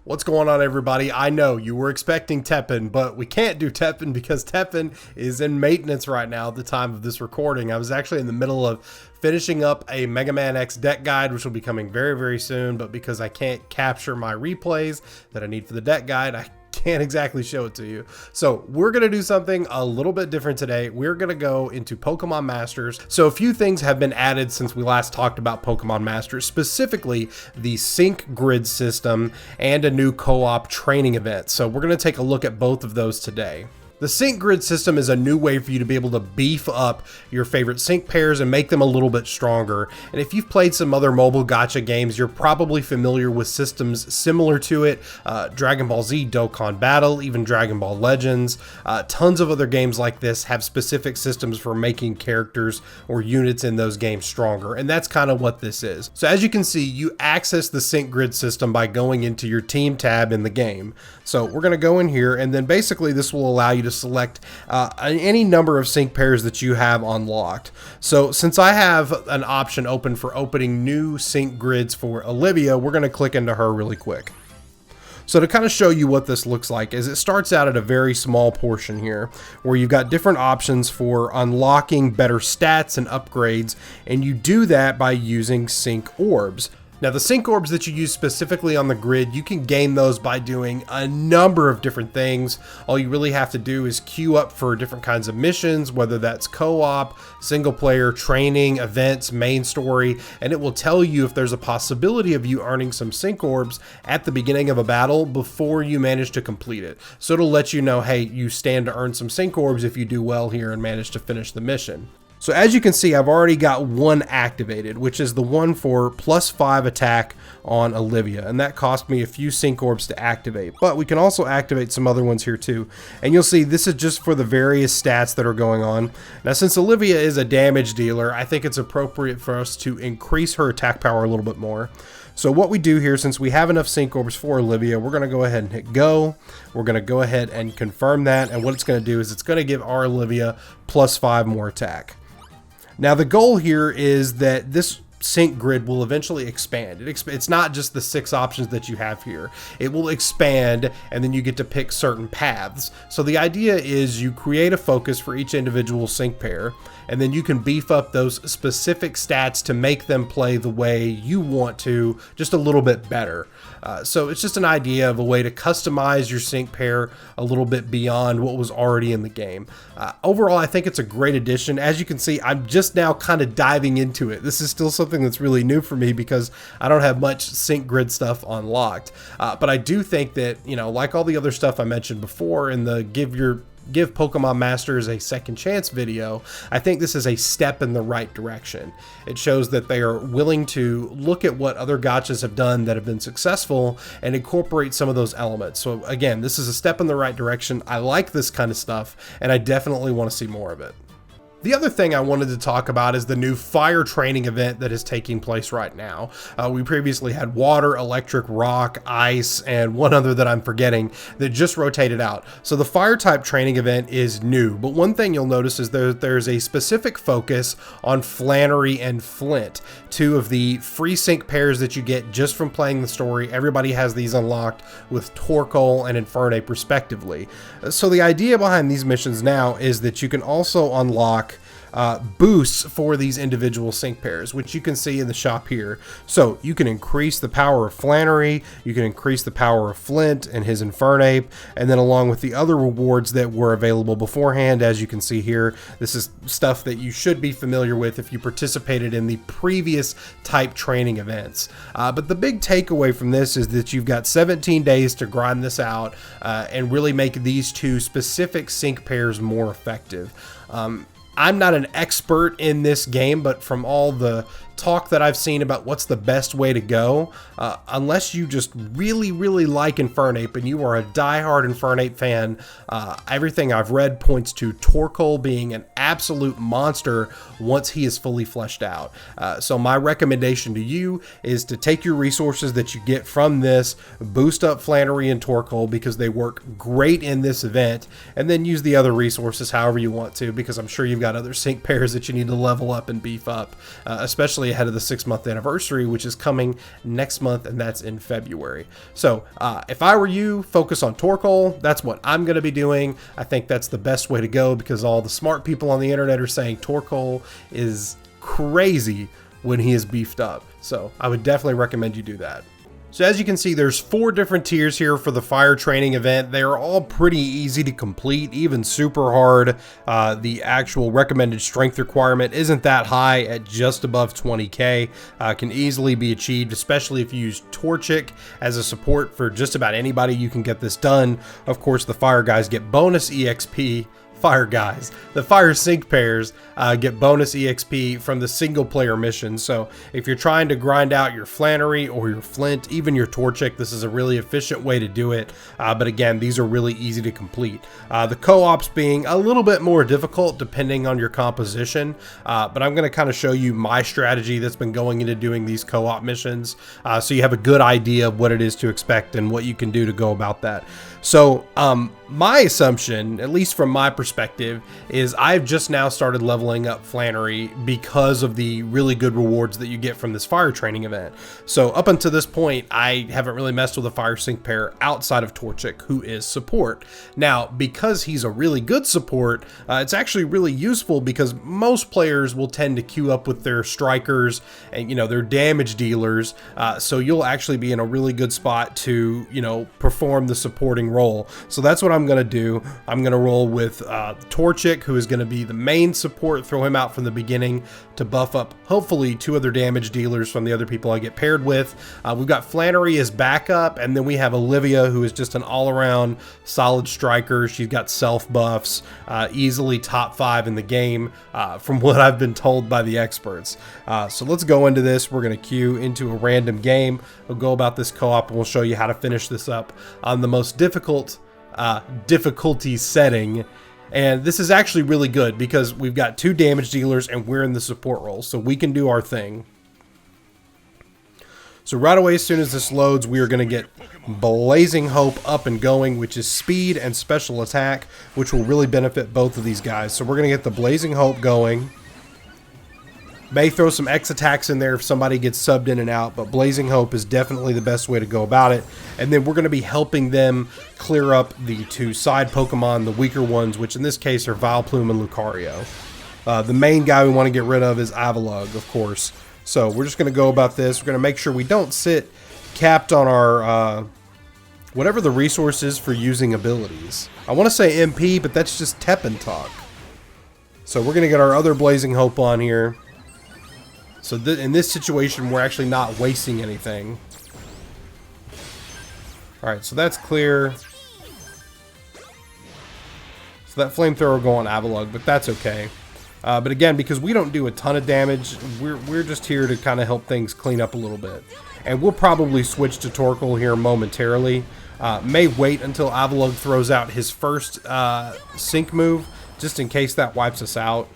What's going on, everybody? I know you were expecting TEPPEN, but we can't do TEPPEN because TEPPEN is in maintenance right now at the time of this recording. I was actually in the middle of finishing up a Mega Man X deck guide, which will be coming very, very soon, but because I can't capture my replays that I need for the deck guide, I can't exactly show it to you. So we're going to do something a little bit different today. We're going to go into Pokemon Masters. So a few things have been added since we last talked about Pokemon Masters, specifically the sync grid system and a new co-op training event. So we're going to take a look at both of those today. The sync grid system is a new way for you to be able to beef up your favorite sync pairs and make them a little bit stronger. And if you've played some other mobile gacha games, you're probably familiar with systems similar to it. Dragon Ball Z Dokkan Battle, even Dragon Ball Legends. Tons of other games like this have specific systems for making characters or units in those games stronger. And that's kind of what this is. So as you can see, you access the sync grid system by going into your team tab in the game. So we're going to go in here, and then basically this will allow you to select any number of sync pairs that you have unlocked. So since I have an option open for opening new sync grids for Olivia, we're going to click into her really quick. So to kind of show you what this looks like is it starts out at a very small portion here where you've got different options for unlocking better stats and upgrades, and you do that by using sync orbs. Now, the sync orbs that you use specifically on the grid, you can gain those by doing a number of different things. All you really have to do is queue up for different kinds of missions, whether that's co-op, single player, training, events, main story, and it will tell you if there's a possibility of you earning some sync orbs at the beginning of a battle before you manage to complete it. So it'll let you know, hey, you stand to earn some sync orbs if you do well here and manage to finish the mission. So as you can see, I've already got one activated, which is the one for +5 attack on Olivia. And that cost me a few sync orbs to activate. But we can also activate some other ones here too. And you'll see this is just for the various stats that are going on. Now, since Olivia is a damage dealer, I think it's appropriate for us to increase her attack power a little bit more. So what we do here, since we have enough sync orbs for Olivia, we're going to go ahead and hit go. We're going to go ahead and confirm that. And what it's going to do is it's going to give our Olivia +5 more attack. Now, the goal here is that this sync grid will eventually expand. It's not just the 6 options that you have here. It will expand, and then you get to pick certain paths. So the idea is you create a focus for each individual sync pair, and then you can beef up those specific stats to make them play the way you want to, just a little bit better. So it's just an idea of a way to customize your sync pair a little bit beyond what was already in the game. Overall, I think it's a great addition. As you can see, I'm just now kind of diving into it. This is still something that's really new for me because I don't have much sync grid stuff unlocked. But I do think that, you know, like all the other stuff I mentioned before in the Give Pokemon Masters a Second Chance video, I think this is a step in the right direction. It shows that they are willing to look at what other gachas have done that have been successful and incorporate some of those elements. So again, this is a step in the right direction. I like this kind of stuff, and I definitely want to see more of it. The other thing I wanted to talk about is the new fire training event that is taking place right now. We previously had water, electric, rock, ice, and one other that I'm forgetting that just rotated out. So the fire type training event is new, but one thing you'll notice is there's a specific focus on Flannery and Flint, 2 of the free sync pairs that you get just from playing the story. Everybody has these unlocked with Torkoal and Infernape respectively. So the idea behind these missions now is that you can also unlock boosts for these individual sync pairs, which you can see in the shop here. So you can increase the power of Flannery, you can increase the power of Flint and his Infernape, and then along with the other rewards that were available beforehand, as you can see here, this is stuff that you should be familiar with if you participated in the previous type training events. But the big takeaway from this is that you've got 17 days to grind this out and really make these 2 specific sync pairs more effective. I'm not an expert in this game, but from all the talk that I've seen about what's the best way to go, unless you just really, really like Infernape and you are a diehard Infernape fan, everything I've read points to Torkoal being an absolute monster once he is fully fleshed out. So my recommendation to you is to take your resources that you get from this, boost up Flannery and Torkoal because they work great in this event, and then use the other resources however you want to, because I'm sure you've got other sync pairs that you need to level up and beef up, especially especially ahead of the 6-month anniversary, which is coming next month, and that's in February. So if I were you, focus on Torkoal. That's what I'm going to be doing. I think that's the best way to go because all the smart people on the internet are saying Torkoal is crazy when he is beefed up. So I would definitely recommend you do that. So as you can see, there's 4 different tiers here for the fire training event. They are all pretty easy to complete, even super hard. The actual recommended strength requirement isn't that high at just above 20k. Can easily be achieved, especially if you use Torchic as a support for just about anybody. You can get this done. Of course, the fire guys get bonus EXP. The fire sync pairs get bonus EXP from the single player mission. So if you're trying to grind out your Flannery or your Flint, even your Torchic, this is a really efficient way to do it. But again, these are really easy to complete. The co-ops being a little bit more difficult depending on your composition. But I'm going to kind of show you my strategy that's been going into doing these co-op missions. So you have a good idea of what it is to expect and what you can do to go about that. So my assumption, at least from my perspective, is I've just now started leveling up Flannery because of the really good rewards that you get from this fire training event. So up until this point, I haven't really messed with a fire sync pair outside of Torchic, who is support. Now, because he's a really good support, it's actually really useful because most players will tend to queue up with their strikers and, their damage dealers. So you'll actually be in a really good spot to, perform the supporting role. So that's what I'm going to do. I'm going to roll with Torchic, who is going to be the main support, throw him out from the beginning to buff up hopefully 2 other damage dealers from the other people I get paired with. We've got Flannery as backup, and then we have Olivia, who is just an all-around solid striker. She's got self buffs, easily top 5 in the game from what I've been told by the experts. So let's go into this. We're going to queue into a random game. We'll go about this co-op and we'll show you how to finish this up on the most difficult difficulty setting. And this is actually really good because we've got 2 damage dealers and we're in the support role, so we can do our thing. So right away, as soon as this loads, we are going to get Blazing Hope up and going, which is speed and special attack, which will really benefit both of these guys. So we're going to get the Blazing Hope going. May throw some X attacks in there if somebody gets subbed in and out, but Blazing Hope is definitely the best way to go about it. And then we're going to be helping them clear up the 2 side Pokemon, the weaker ones, which in this case are Vileplume and Lucario. The main guy we want to get rid of is Avalugg, of course. So we're just going to go about this. We're going to make sure we don't sit capped on our whatever the resource is for using abilities. I want to say MP, but that's just TEPPEN talk. So we're going to get our other Blazing Hope on here. So in this situation, we're actually not wasting anything. Alright, so that's clear. So that flamethrower will go on Avalugg, but that's okay. But again, because we don't do a ton of damage, we're just here to kind of help things clean up a little bit. And we'll probably switch to Torkoal here momentarily. May wait until Avalugg throws out his first sync move, just in case that wipes us out.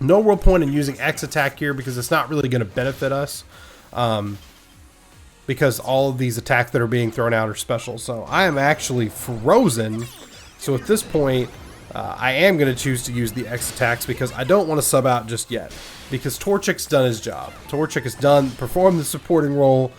No real point in using X attack here because it's not really going to benefit us. Because all of these attacks that are being thrown out are special. So I am actually frozen. So at this point, I am going to choose to use the X attacks because I don't want to sub out just yet. Because Torchic's done his job. Torchic has performed the supporting role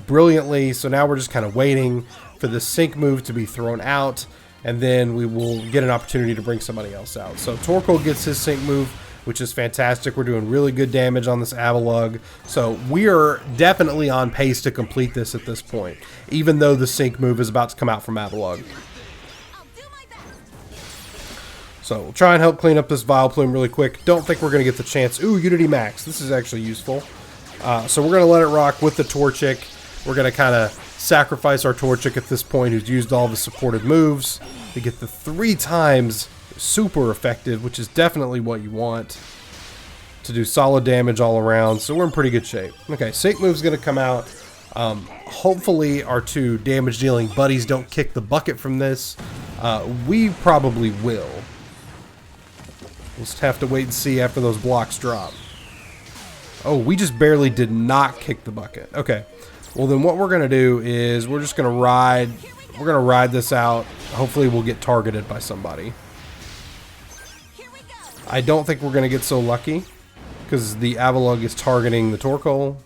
brilliantly. So now we're just kind of waiting for the sync move to be thrown out. And then we will get an opportunity to bring somebody else out. So Torkoal gets his sync move, which is fantastic. We're doing really good damage on this Avalugg. So we are definitely on pace to complete this at this point, even though the sync move is about to come out from Avalugg. So we'll try and help clean up this Vileplume really quick. Don't think we're going to get the chance. Ooh, Unity Max. This is actually useful. So we're going to let it rock with the Torchic. We're going to kind of sacrifice our Torchic at this point, who's used all the supported moves to get the 3 times super effective, which is definitely what you want to do solid damage all around. So we're in pretty good shape. Okay, sync move's going to come out. Hopefully our 2 damage dealing buddies don't kick the bucket from this. We probably will. We'll just have to wait and see after those blocks drop. Oh, we just barely did not kick the bucket. Okay, well then what we're going to do is we're just going to ride this out. Hopefully we'll get targeted by somebody. I don't think we're going to get so lucky because the Avalugg is targeting the Torkoal.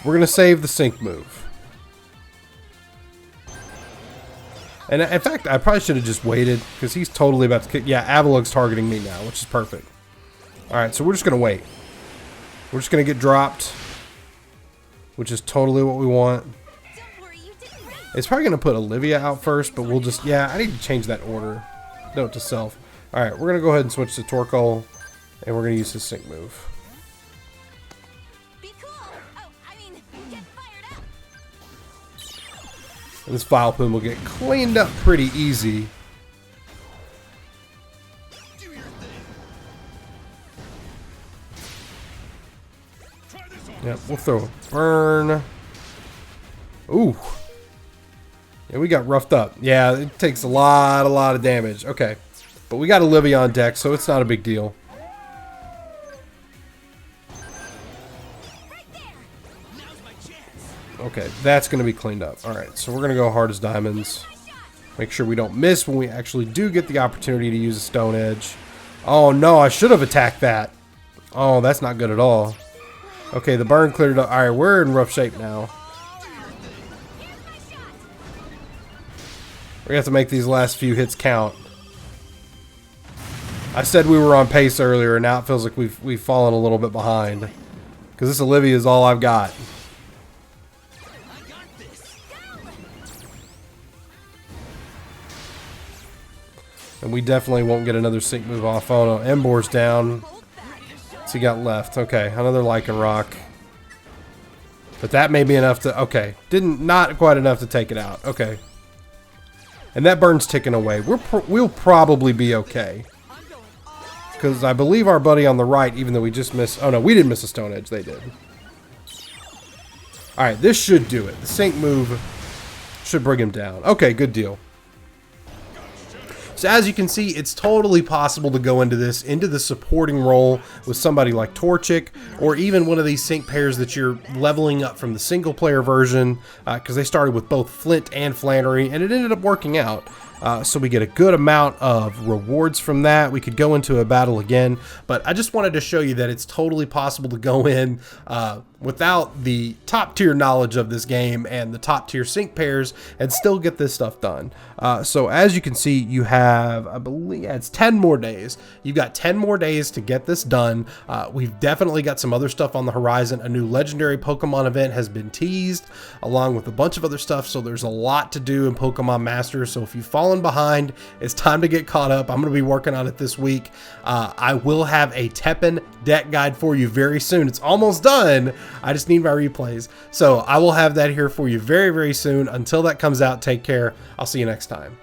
We're going to save the sync move. And in fact, I probably should have just waited, because he's totally about to kick. Yeah, Avalugg's targeting me now, which is perfect. Alright, so we're just going to wait. We're just going to get dropped, which is totally what we want. It's probably going to put Olivia out first, but we'll just... Yeah, I need to change that order. Note to self. Alright, we're going to go ahead and switch to Torkoal, and we're going to use his sync move. And this Vileplume will get cleaned up pretty easy. Yep, we'll throw a burn. Ooh. Yeah, we got roughed up. Yeah, it takes a lot of damage. Okay. But we got Olivia on deck, so it's not a big deal. Okay, that's going to be cleaned up. Alright, so we're going to go hard as diamonds. Make sure we don't miss when we actually do get the opportunity to use a Stone Edge. Oh no, I should have attacked that. Oh, that's not good at all. Okay, the burn cleared up. Alright, we're in rough shape now. We're going to have to make these last few hits count. I said we were on pace earlier, and now it feels like we've fallen a little bit behind. Because this Olivia is all I've got. And we definitely won't get another sync move off. Oh no, Embor's down. What's he got left? Okay, another Lycanroc. But that may be enough to... Okay, not quite enough to take it out. Okay. And that burn's ticking away. We'll probably be okay. Because I believe our buddy on the right, even though we just missed... Oh no, we didn't miss a Stone Edge. They did. Alright, this should do it. The sync move should bring him down. Okay, good deal. So as you can see, it's totally possible to go into the supporting role with somebody like Torchic, or even one of these sync pairs that you're leveling up from the single player version, because they started with both Flint and Flannery, and it ended up working out. So we get a good amount of rewards from that. We could go into a battle again, but I just wanted to show you that it's totally possible to go in without the top tier knowledge of this game and the top tier sync pairs and still get this stuff done. So as you can see, you have, I believe, it's 10 more days. You've got 10 more days to get this done. We've definitely got some other stuff on the horizon. A new legendary Pokemon event has been teased, along with a bunch of other stuff. So there's a lot to do in Pokemon Masters. So if you've fallen behind, it's time to get caught up. I'm going to be working on it this week. I will have a TEPPEN deck guide for you very soon. It's almost done. I just need my replays. So I will have that here for you very, very soon. Until that comes out, take care. I'll see you next time.